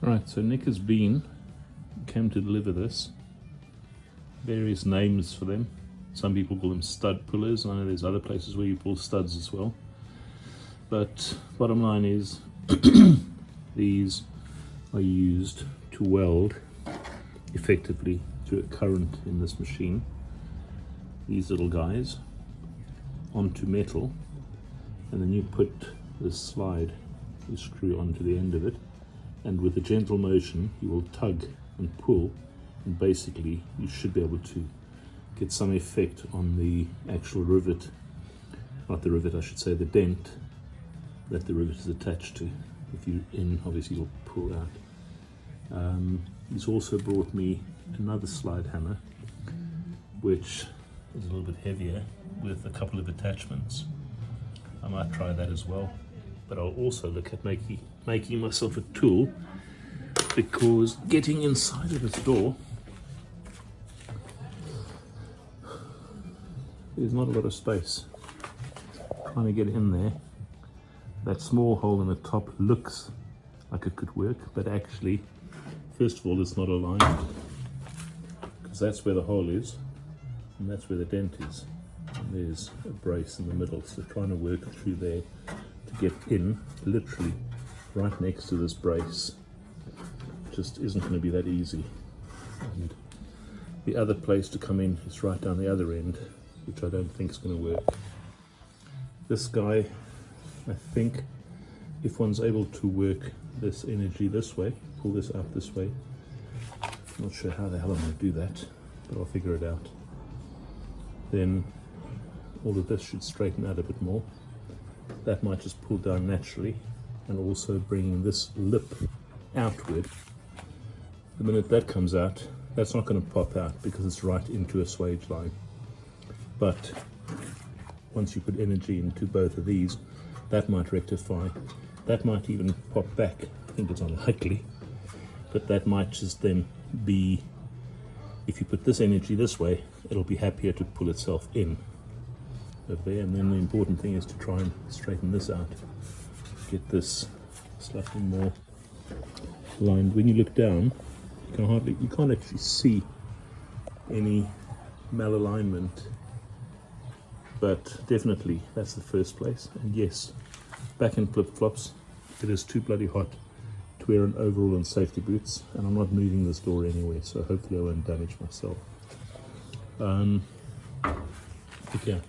Right, so Nick came to deliver this. Various names for them. Some people call them stud pullers. I know there's other places where you pull studs as well. But bottom line is, these are used to weld effectively through a current in this machine. These little guys onto metal, and then you put this slide, you screw onto the end of it, and with a gentle motion you will tug and pull, and basically you should be able to get some effect on the actual rivet, not the rivet, I should say the dent that the rivet is attached to. If you're in, obviously you'll pull out. He's also brought me another slide hammer, which is a little bit heavier with a couple of attachments. I might try that as well, but I'll also look at making myself a tool, because getting inside of this door, there's not a lot of space. Trying to get in there, that small hole in the top looks like it could work, but actually, first of all, it's not aligned, because that's where the hole is, and that's where the dent is. And there's a brace in the middle, so trying to work through there to get in, literally right next to this brace, just isn't going to be that easy. And the other place to come in is right down the other end, which I don't think is going to work. This guy, I think, if one's able to work this energy this way, pull this out this way, I'm not sure how the hell I'm going to do that, but I'll figure it out. Then all of this should straighten out a bit more. That might just pull down naturally, and also bringing this lip outward. The minute that comes out, that's not going to pop out because it's right into a swage line. But once you put energy into both of these, that might rectify. That might even pop back. I think it's unlikely, but that might just then be, if you put this energy this way, it'll be happier to pull itself in over there. And then the important thing is to try and straighten this out, get this slightly more lined. When you look down, you can't actually see any malalignment, but definitely that's the first place. And yes, back in flip-flops, it is too bloody hot to wear an overall and safety boots, and I'm not moving this door anywhere, so hopefully I won't damage myself. But yeah,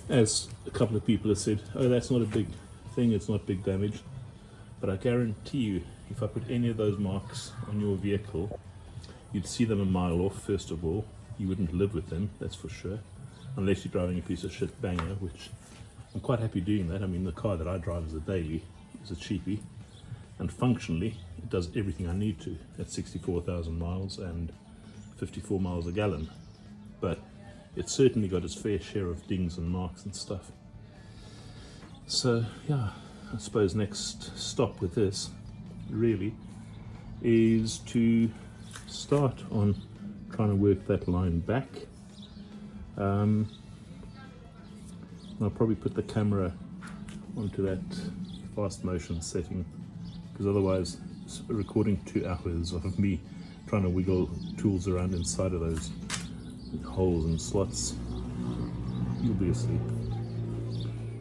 as a couple of people have said, oh, that's not a big thing, it's not big damage, but I guarantee you, if I put any of those marks on your vehicle, you'd see them a mile off. First of all, you wouldn't live with them, that's for sure, unless you're driving a piece of shit banger, which I'm quite happy doing that. I mean, the car that I drive as a daily is a cheapie, and functionally it does everything I need to at 64,000 miles and 54 miles a gallon, but it's certainly got its fair share of dings and marks and stuff. So yeah, I suppose next stop with this really is to start on trying to work that line back. I'll probably put the camera onto that fast motion setting, because otherwise it's recording 2 hours of me trying to wiggle tools around inside of those holes and slots. You'll be asleep.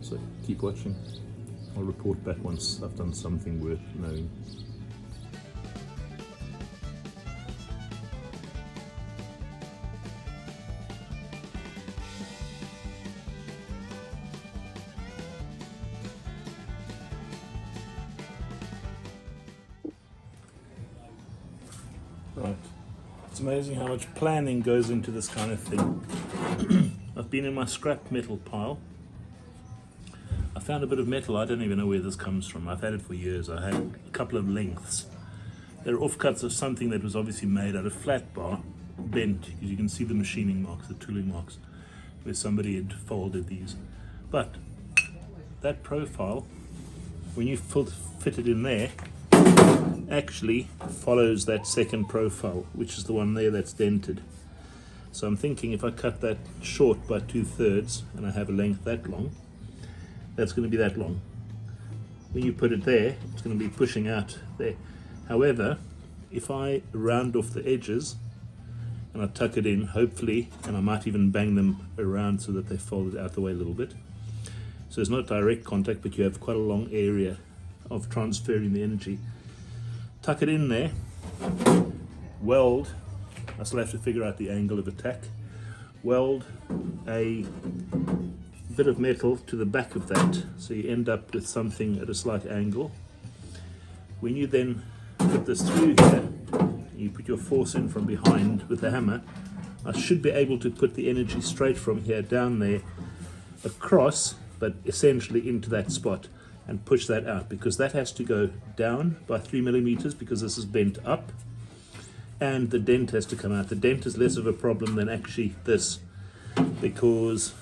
So keep watching. I'll report back once I've done something worth knowing. Right, it's amazing how much planning goes into this kind of thing. I've been in my scrap metal pile. I found a bit of metal, I don't even know where this comes from. I've had it for years. I had a couple of lengths. They're offcuts of something that was obviously made out of flat bar, bent, because you can see the machining marks, the tooling marks, where somebody had folded these. But that profile, when you fit it in there, actually follows that second profile, which is the one there that's dented. So I'm thinking if I cut that short by 2/3 and I have a length that long, that's going to be that long. When you put it there, it's going to be pushing out there. However, if I round off the edges and I tuck it in, hopefully, and I might even bang them around so that they fold it out the way a little bit. So it's not direct contact, but you have quite a long area of transferring the energy. Tuck it in there, weld, I still have to figure out the angle of attack, weld a bit of metal to the back of that, so you end up with something at a slight angle. When you then put this through here, you put your force in from behind with the hammer, I should be able to put the energy straight from here down there, across, but essentially into that spot, and push that out, because that has to go down by 3 millimeters because this is bent up, and the dent has to come out. The dent is less of a problem than actually this, because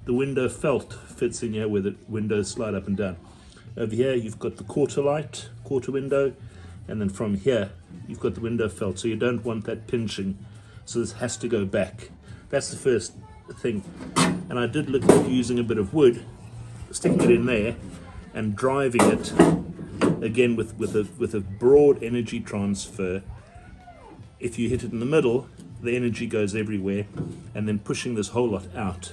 the window felt fits in here where the windows slide up and down. Over here you've got the quarter window, and then from here you've got the window felt, so you don't want that pinching, so this has to go back. That's the first thing. And I did look at using a bit of wood, sticking it in there and driving it again with a broad energy transfer. If you hit it in the middle, the energy goes everywhere, and then pushing this whole lot out,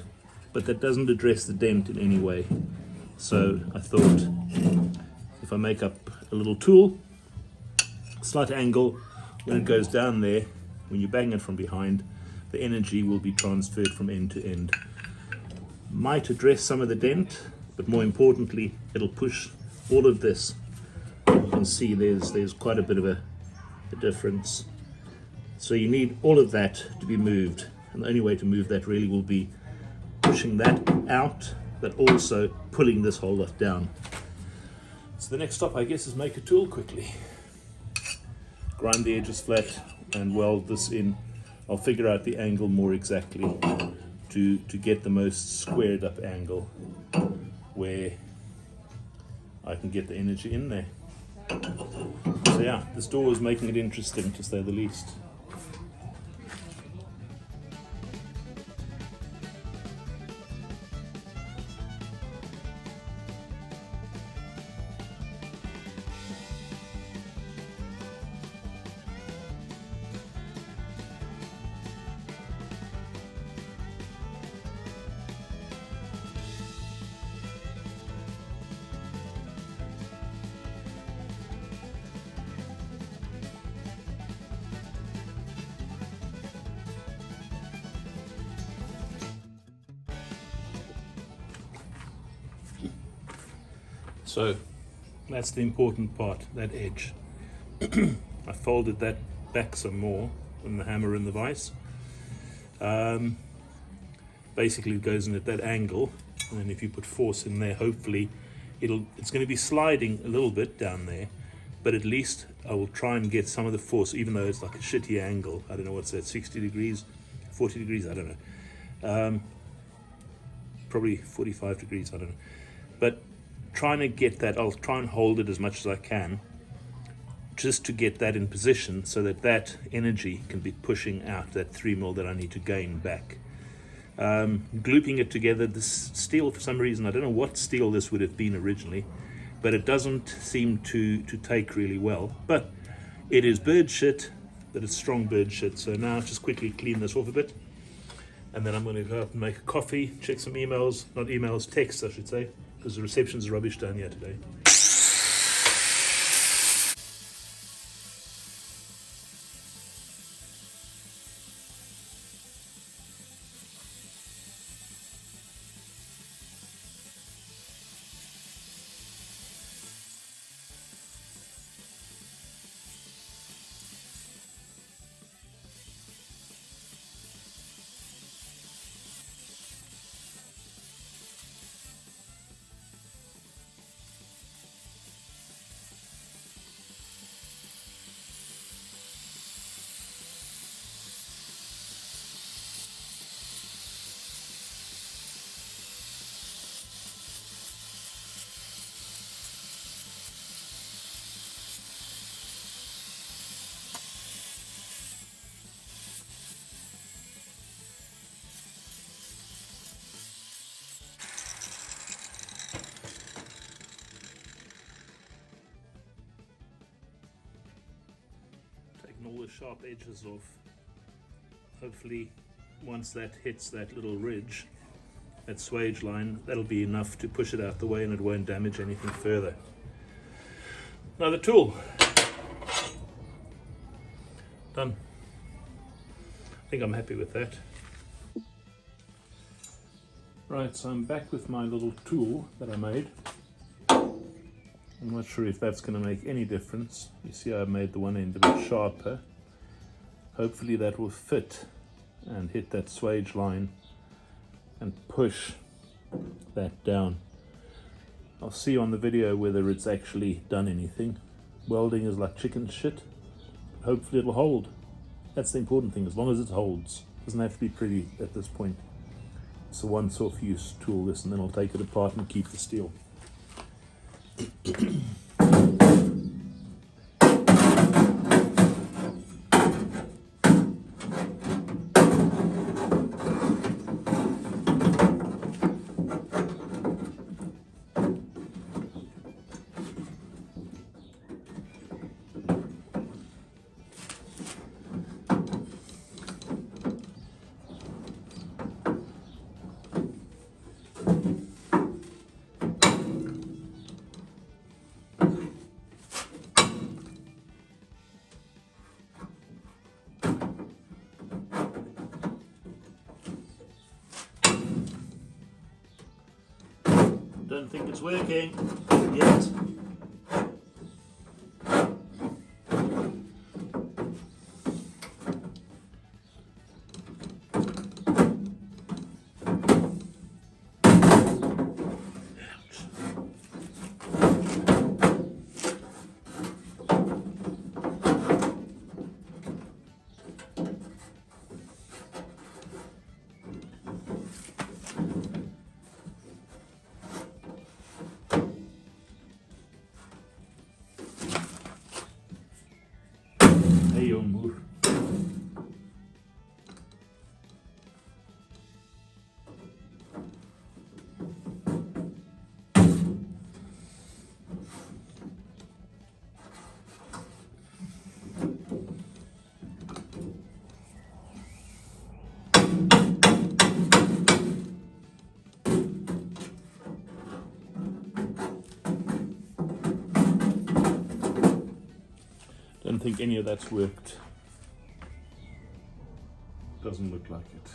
but that doesn't address the dent in any way. So I thought, if I make up a little tool, slight angle, when it goes down there, when you bang it from behind, the energy will be transferred from end to end. Might address some of the dent, but more importantly, it'll push all of this. You can see there's quite a bit of a difference. So you need all of that to be moved, and the only way to move that really will be pushing that out, but also pulling this whole lot down. So the next stop, I guess, is make a tool quickly. Grind the edges flat and weld this in. I'll figure out the angle more exactly to get the most squared up angle where I can get the energy in there. So yeah, this door is making it interesting, to say the least. So that's the important part, that edge. I folded that back some more than the hammer and the vise. Basically it goes in at that angle, and then if you put force in there, hopefully it's going to be sliding a little bit down there, but at least I will try and get some of the force, even though it's like a shitty angle. I don't know what's that, 60 degrees, 40 degrees, I don't know. Probably 45 degrees, I don't know. But trying to get that, I'll try and hold it as much as I can, just to get that in position so that that energy can be pushing out that 3 mil that I need to gain back. Glooping it together, this steel, for some reason, I don't know what steel this would have been originally, but it doesn't seem to take really well. But it is bird shit, but it's strong bird shit. So now just quickly clean this off a bit, and then I'm going to go up and make a coffee, check some emails, not emails, texts I should say, because the reception's rubbish down here today. all the sharp edges off. Hopefully once that hits that little ridge, that swage line, that'll be enough to push it out the way and it won't damage anything further. Now the tool. Done. I think I'm happy with that. Right, so I'm back with my little tool that I made. I'm not sure if that's going to make any difference. You see I made the one end a bit sharper. Hopefully that will fit and hit that swage line and push that down. I'll see on the video whether it's actually done anything. Welding is like chicken shit. Hopefully it'll hold. That's the important thing, as long as it holds. It doesn't have to be pretty at this point. It's a once-off use tool, this, and then I'll take it apart and keep the steel. Don't think it's working yet. Don't think any of that's worked. Doesn't look like it.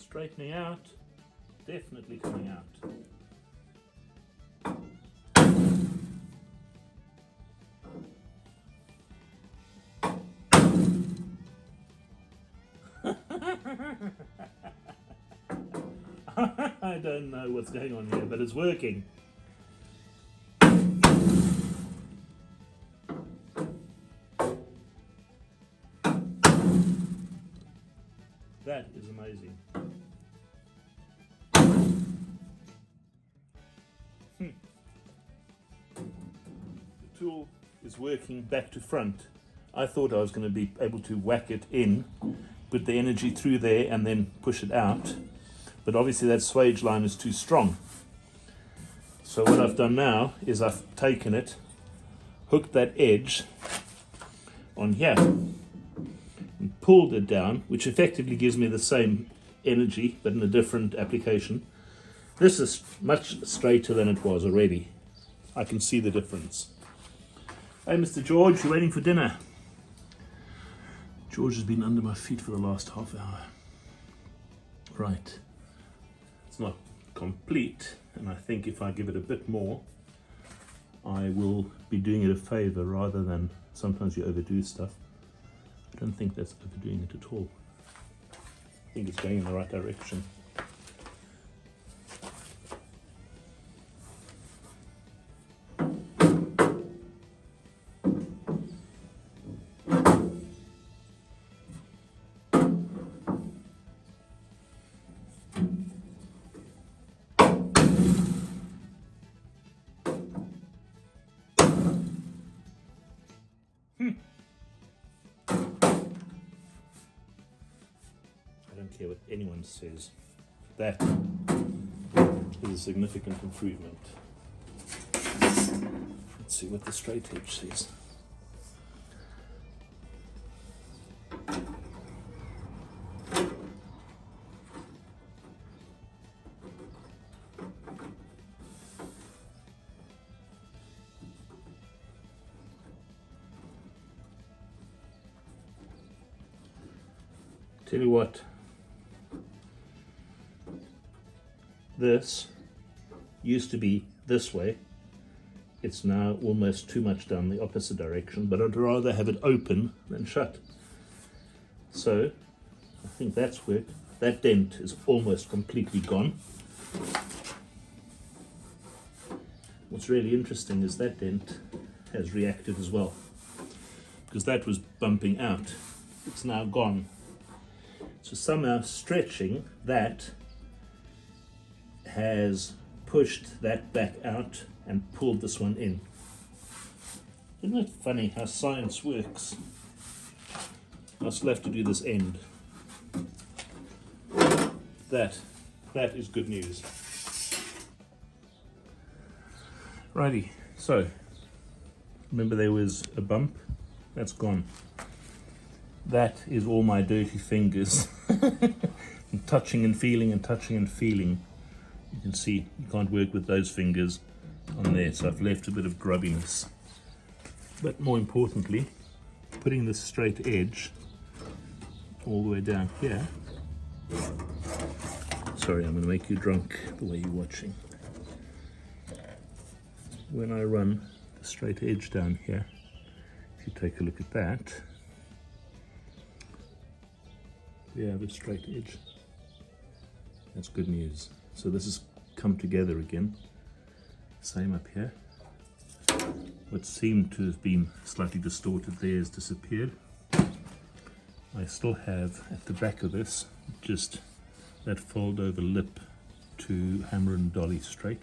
Straightening out, definitely coming out. I don't know what's going on here, but it's working. That is amazing. The tool is working back to front. I thought I was going to be able to whack it in, put the energy through there and then push it out. But obviously that swage line is too strong. So what I've done now is I've taken it, hooked that edge on here, and pulled it down, which effectively gives me the same energy, but in a different application. This is much straighter than it was already. I can see the difference. Hey, Mr. George, you're waiting for dinner. George has been under my feet for the last half hour. Right. It's not complete, and I think if I give it a bit more, I will be doing it a favor rather than sometimes you overdo stuff. I don't think that's overdoing it at all. I think it's going in the right direction. I don't care what anyone says. That is a significant improvement. Let's see what the straight edge says. Tell you what, this used to be this way. It's now almost too much down the opposite direction, but I'd rather have it open than shut. So I think that's worked. That dent is almost completely gone. What's really interesting is that dent has reacted as well, because that was bumping out. It's now gone. So somehow stretching that has pushed that back out and pulled this one in. Isn't it funny how science works? I still have to do this end. That is good news. Righty, so remember there was a bump? That's gone. That is all my dirty fingers. I'm touching and feeling and touching and feeling. You can see you can't work with those fingers on there, so I've left a bit of grubbiness. But more importantly, putting this straight edge all the way down here. Sorry, I'm going to make you drunk the way you're watching. When I run the straight edge down here, if you take a look at that, we have a straight edge. That's good news. So this has come together again. Same up here. What seemed to have been slightly distorted there has disappeared. I still have at the back of this just that fold over lip to hammer and dolly straight.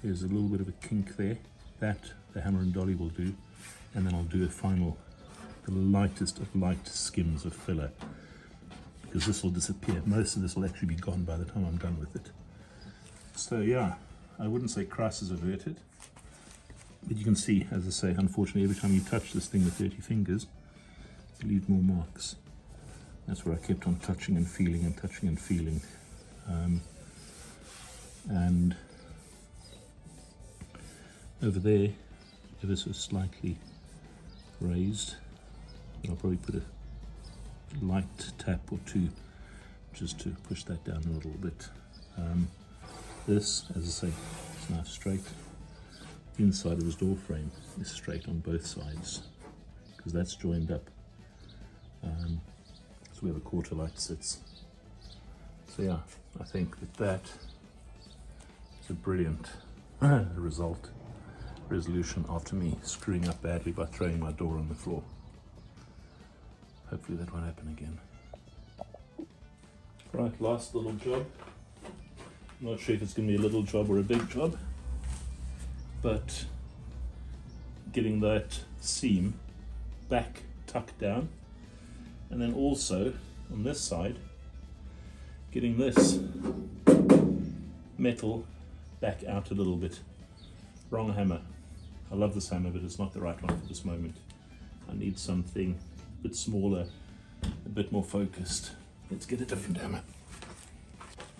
There's a little bit of a kink there. That the hammer and dolly will do, and then I'll do a final, the lightest of light skims of filler, because this will disappear. Most of this will actually be gone by the time I'm done with it. So yeah, I wouldn't say crisis averted, but you can see, as I say, unfortunately every time you touch this thing with dirty fingers, you leave more marks. That's where I kept on touching and feeling and touching and feeling. And over there, ever so slightly raised, I'll probably put a light tap or two just to push that down a little bit. This, as I say, is now straight. The inside of this door frame is straight on both sides because that's joined up. That's where the quarter light sits. So yeah, I think that is a brilliant resolution after me screwing up badly by throwing my door on the floor. Hopefully that won't happen again. Right, last little job. I'm not sure if it's going to be a little job or a big job, but getting that seam back tucked down, and then also on this side getting this metal back out a little bit. Wrong hammer. I love this hammer, but it's not the right one for this moment. I need something a bit smaller, a bit more focused. Let's get a different hammer.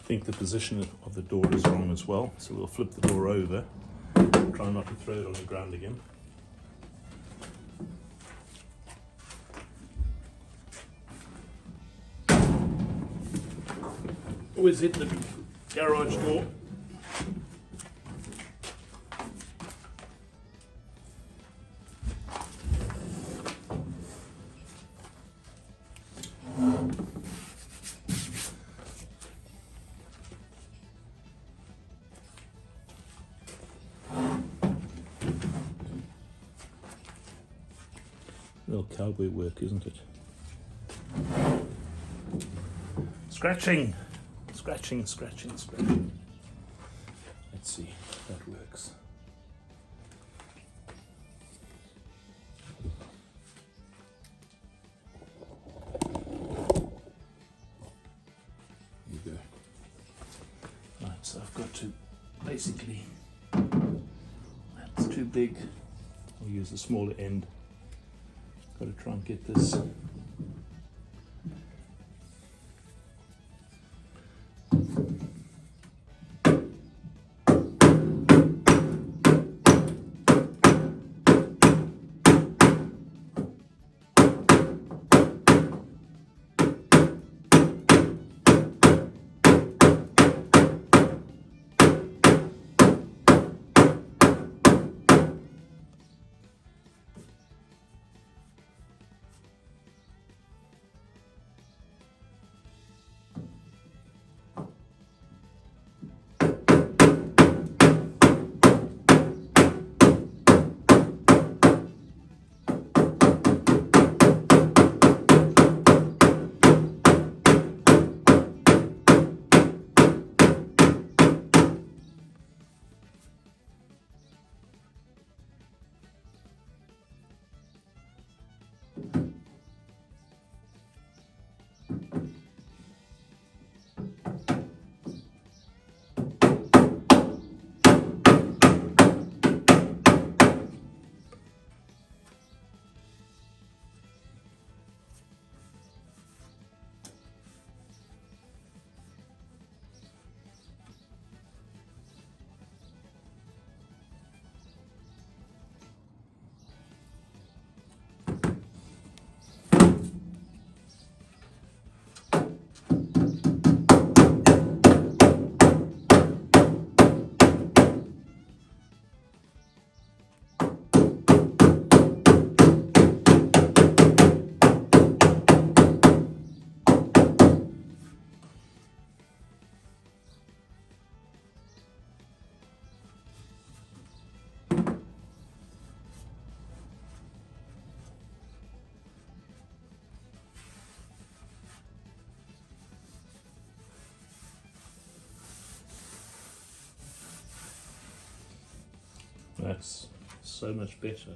I think the position of the door is wrong as well, so we'll flip the door over, try not to throw it on the ground again. Always hit the garage door. Real cowboy work, isn't it? Scratching! Scratching, scratching, scratching. Let's see if that works. There you go. Right, so I've got to basically, that's too big. I'll use the smaller end. Got to try and get this That's so much better.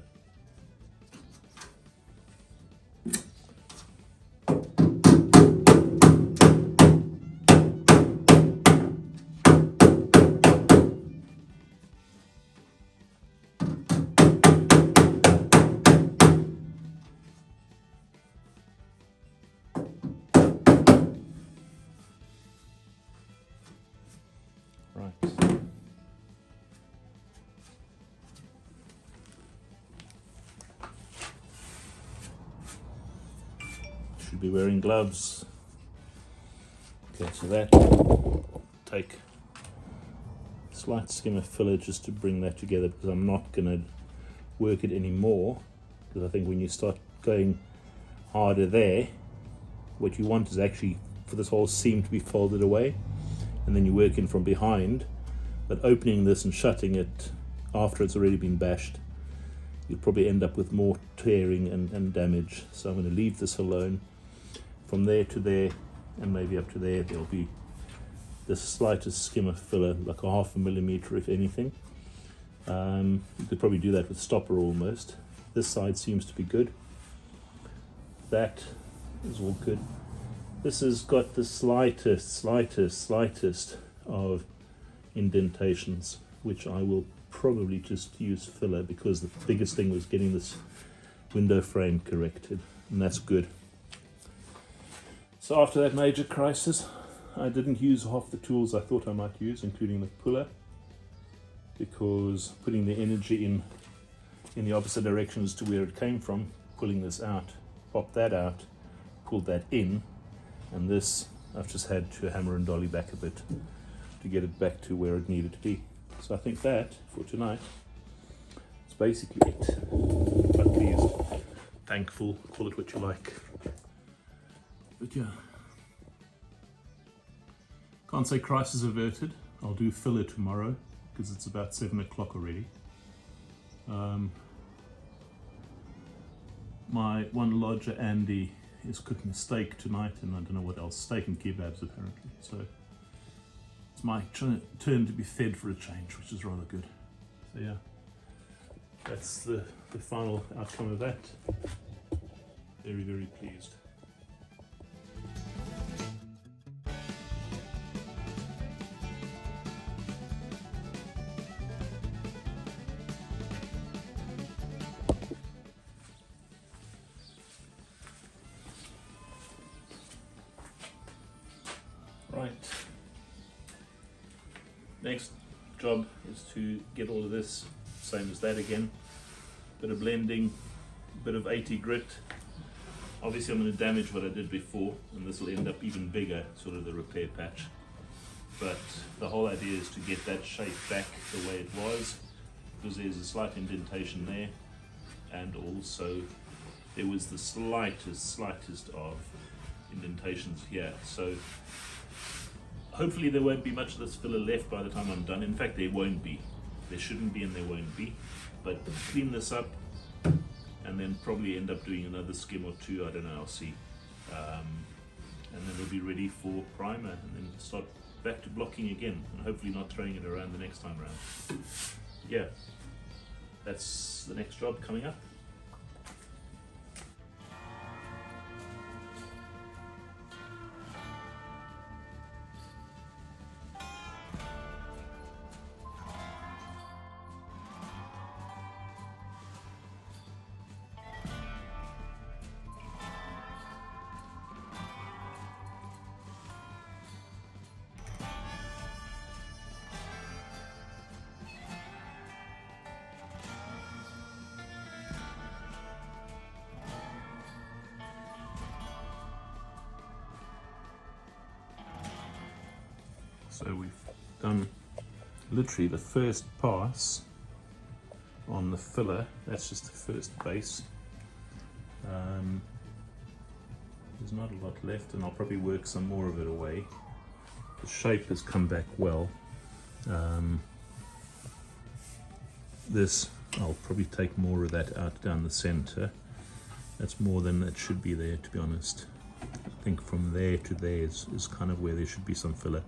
Right. Should be wearing gloves. Okay, so that, take slight skim of filler just to bring that together, because I'm not going to work it anymore, because I think when you start going harder there, what you want is actually for this whole seam to be folded away, and then you work in from behind. But opening this and shutting it after it's already been bashed, you'll probably end up with more tearing and damage. So I'm going to leave this alone. From there to there, and maybe up to there, there'll be the slightest skim of filler, like a 0.5 millimeter if anything. You could probably do that with stopper almost. This side seems to be good. That is all good. This has got the slightest of indentations, which I will probably just use filler, because the biggest thing was getting this window frame corrected, and that's good. So after that major crisis, I didn't use half the tools I thought I might use, including the puller, because putting the energy in the opposite direction as to where it came from, pulling this out, pop that out, pulled that in, and this I've just had to hammer and dolly back a bit to get it back to where it needed to be. So I think that for tonight is basically it. Quite pleased, thankful, call it what you like. But yeah, can't say crisis averted. I'll do filler tomorrow because it's about 7 o'clock already. My one lodger, Andy, is cooking steak tonight, and I don't know what else, steak and kebabs apparently. So it's my turn to be fed for a change, which is rather good. So yeah, that's the final outcome of that. Very, very pleased. Right, next job is to get all of this, same as that again, bit of blending, bit of 80 grit. Obviously I'm going to damage what I did before, and this will end up even bigger, sort of the repair patch, but the whole idea is to get that shape back the way it was, because there's a slight indentation there, and also there was the slightest of indentations here. So hopefully there won't be much of this filler left by the time I'm done. In fact, there won't be. There shouldn't be and there won't be. But clean this up and then probably end up doing another skim or two. I don't know, I'll see. And then we'll be ready for primer and then start back to blocking again, and hopefully not throwing it around the next time around. Yeah, that's the next job coming up. So we've done literally the first pass on the filler. That's just the first base. There's not a lot left, and I'll probably work some more of it away. The shape has come back well. This, I'll probably take more of that out down the center. That's more than that should be there, to be honest. I think from there to there is kind of where there should be some filler.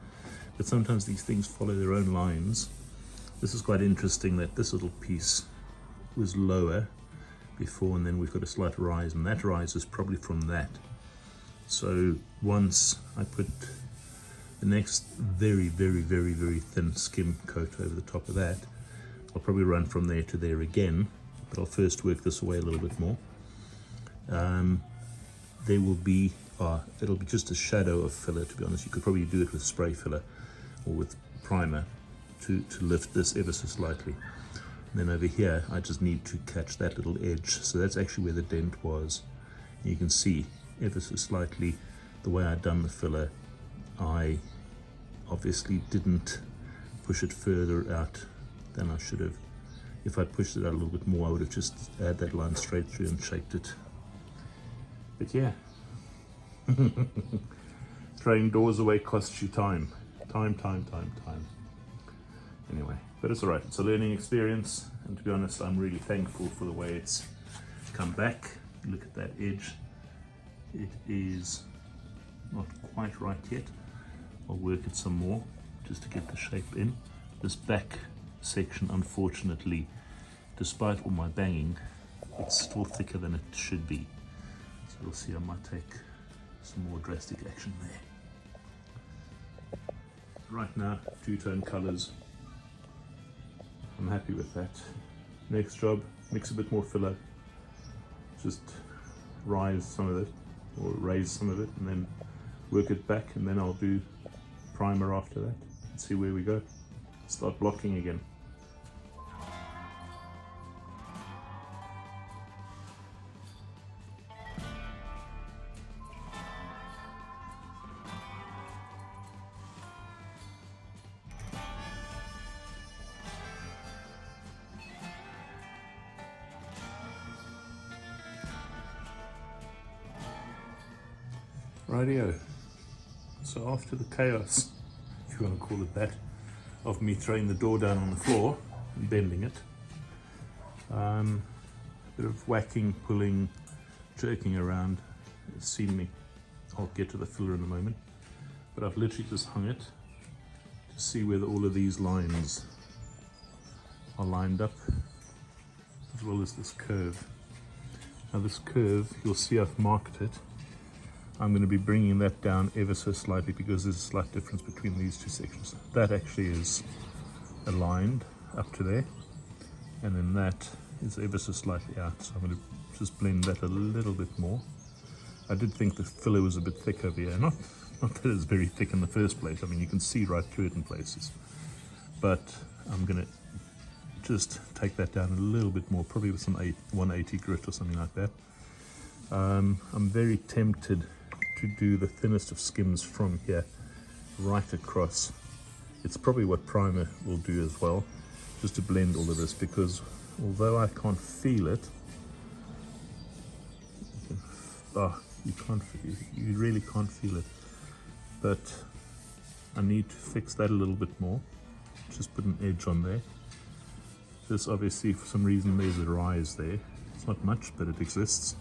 But sometimes these things follow their own lines. This is quite interesting that this little piece was lower before, and then we've got a slight rise, and that rise is probably from that. So once I put the next very thin skim coat over the top of that, I'll probably run from there to there again, but I'll first work this away a little bit more. There will be, it'll be just a shadow of filler, to be honest. You could probably do it with spray filler or with primer to lift this ever so slightly. And then over here, I just need to catch that little edge. So that's actually where the dent was. You can see ever so slightly the way I'd done the filler. I obviously didn't push it further out than I should have. If I'd pushed it out a little bit more, I would have just had that line straight through and shaped it. But yeah, throwing doors away costs you time. Time. Anyway, but it's all right. It's a learning experience, and to be honest, I'm really thankful for the way it's come back. Look at that edge. It is not quite right yet. I'll work it some more just to get the shape in. This back section, unfortunately, despite all my banging, it's still thicker than it should be. So we'll see, I might take some more drastic action there. Right now, two-tone colors. I'm happy with that. Next job, mix a bit more filler. Just rise some of it, or raise some of it, and then work it back, and then I'll do primer after that and see where we go. Start blocking again. Rightio. So after the chaos, if you want to call it that, of me throwing the door down on the floor and bending it, a bit of whacking, pulling, jerking around, it's seen me. I'll get to the filler in a moment, but I've literally just hung it to see whether all of these lines are lined up, as well as this curve. Now this curve, you'll see I've marked it. I'm going to be bringing that down ever so slightly because there's a slight difference between these two sections. That actually is aligned up to there, and then that is ever so slightly out. So I'm going to just blend that a little bit more. I did think the filler was a bit thick over here. Not that it's very thick in the first place. I mean, you can see right through it in places. But I'm going to just take that down a little bit more, probably with some 180 grit or something like that. I'm very tempted to do the thinnest of skims from here right across. It's probably what primer will do as well, just to blend all of this, because although I can't feel it, you really can't feel it, but I need to fix that a little bit more. Just put an edge on there. This obviously, for some reason, there's a rise there. It's not much, but it exists.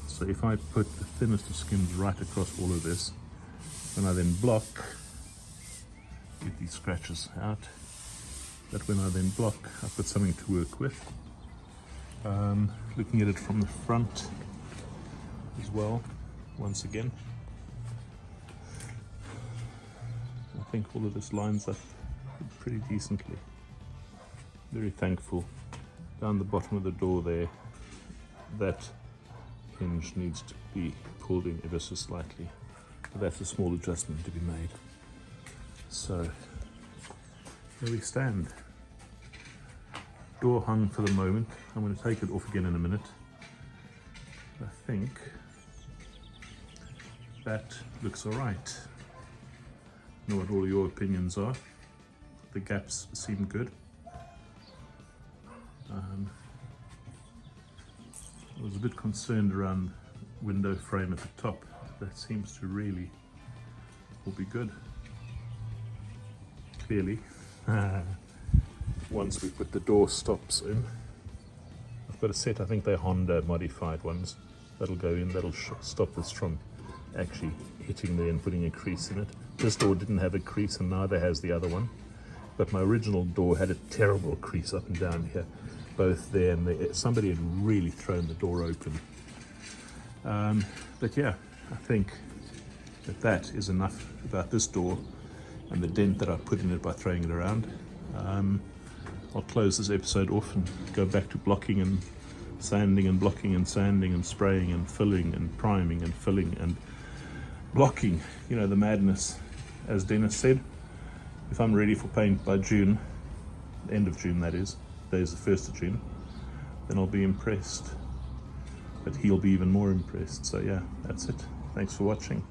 So if I put the thinnest of skims right across all of this, when I then block, get these scratches out, that when I then block, I've got something to work with. Looking at it from the front as well, once again, I think all of this lines up pretty decently. Very thankful. Down the bottom of the door there, that hinge needs to be pulled in ever so slightly, but that's a small adjustment to be made. So there we stand. Door hung for the moment. I'm going to take it off again in a minute. I think that looks all right. I know what all your opinions are. The gaps seem good. I was a bit concerned around window frame at the top. That seems to really will be good. Clearly, once we put the door stops in, I've got a set, I think they're Honda modified ones, that'll go in, that'll stop this from actually hitting there and putting a crease in it. This door didn't have a crease and neither has the other one, but my original door had a terrible crease up and down here, both there and there. Somebody had really thrown the door open. But yeah, I think that is enough about this door and the dent that I put in it by throwing it around. I'll close this episode off and go back to blocking and sanding and blocking and sanding and spraying and filling and priming and filling and blocking. You know, the madness. As Dennis said, if I'm ready for paint by June, the end of June that is, today's the 1st of June, then I'll be impressed. But he'll be even more impressed. So yeah, that's it. Thanks for watching.